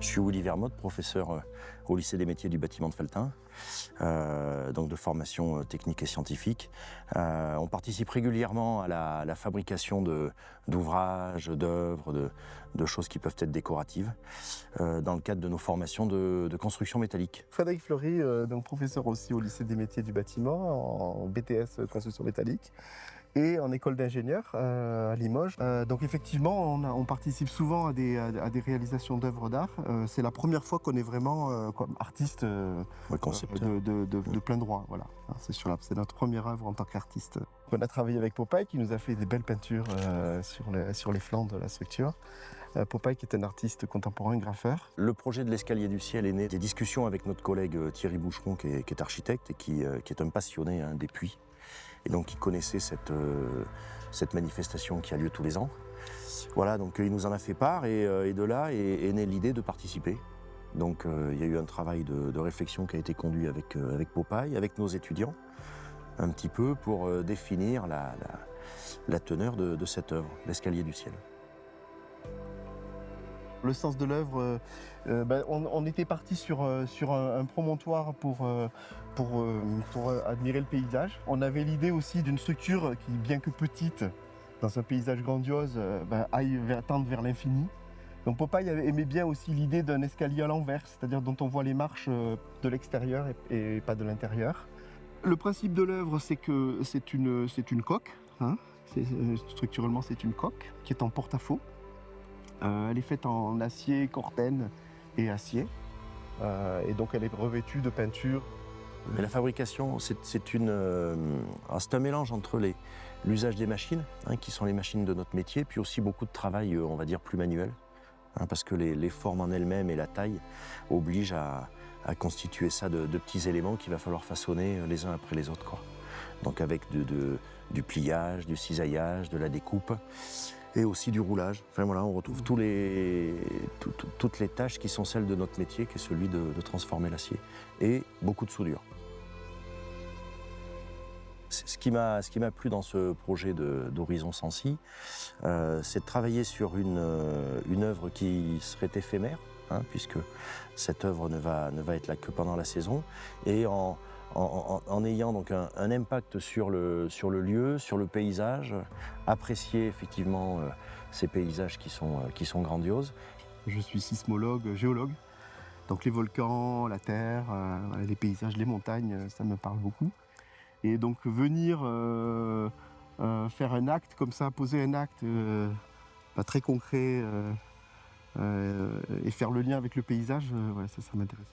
Je suis Willy Vermote, professeur au lycée des métiers du bâtiment de Felletin, donc de formation technique et scientifique. On participe régulièrement à la fabrication d'ouvrages, d'œuvres, de choses qui peuvent être décoratives, dans le cadre de nos formations de construction métallique. Frédéric Fleury, donc professeur aussi au lycée des métiers du bâtiment, en BTS construction métallique, et en école d'ingénieur à Limoges. Donc effectivement, on participe souvent à des réalisations d'œuvres d'art. C'est la première fois qu'on est vraiment comme artiste de plein droit. Voilà. C'est notre première œuvre en tant qu'artiste. On a travaillé avec Popeye qui nous a fait des belles peintures sur les flancs de la structure. Popeye qui est un artiste contemporain, graffeur. Le projet de l'escalier du ciel est né des discussions avec notre collègue Thierry Boucheron qui est architecte et qui est un passionné des puits. Et donc qui connaissait cette manifestation qui a lieu tous les ans. Voilà, donc il nous en a fait part et de là est née l'idée de participer. Donc il y a eu un travail de réflexion qui a été conduit avec Popeye, avec nos étudiants, un petit peu pour définir la teneur de cette œuvre, l'escalier du ciel. Le sens de l'œuvre, on était parti sur un promontoire pour admirer le paysage. On avait l'idée aussi d'une structure qui, bien que petite, dans un paysage grandiose, tende vers l'infini. Donc Popeye aimait bien aussi l'idée d'un escalier à l'envers, c'est-à-dire dont on voit les marches de l'extérieur et pas de l'intérieur. Le principe de l'œuvre, c'est que c'est une coque, hein. Structurellement c'est une coque qui est en porte-à-faux. Elle est faite en acier, cortène et acier. Et donc elle est revêtue de peinture. Mais la fabrication, c'est un mélange entre l'usage des machines, qui sont les machines de notre métier, puis aussi beaucoup de travail, on va dire, plus manuel. Parce que les formes en elles-mêmes et la taille obligent à constituer ça de petits éléments qu'il va falloir façonner les uns après les autres, quoi. Donc avec du pliage, du cisaillage, de la découpe. Et aussi du roulage. Enfin voilà, on retrouve toutes les tâches qui sont celles de notre métier, qui est celui de transformer l'acier. Et beaucoup de soudure. Ce qui m'a plu dans ce projet d'Horizon Sancy, c'est de travailler sur une œuvre qui serait éphémère, puisque cette œuvre ne va être là que pendant la saison, et en ayant donc un impact sur le lieu, sur le paysage, apprécier effectivement ces paysages qui sont grandioses. Je suis sismologue, géologue, donc les volcans, la terre, les paysages, les montagnes, ça me parle beaucoup. Et donc venir faire un acte comme ça, poser un acte très concret et faire le lien avec le paysage, ça m'intéresse.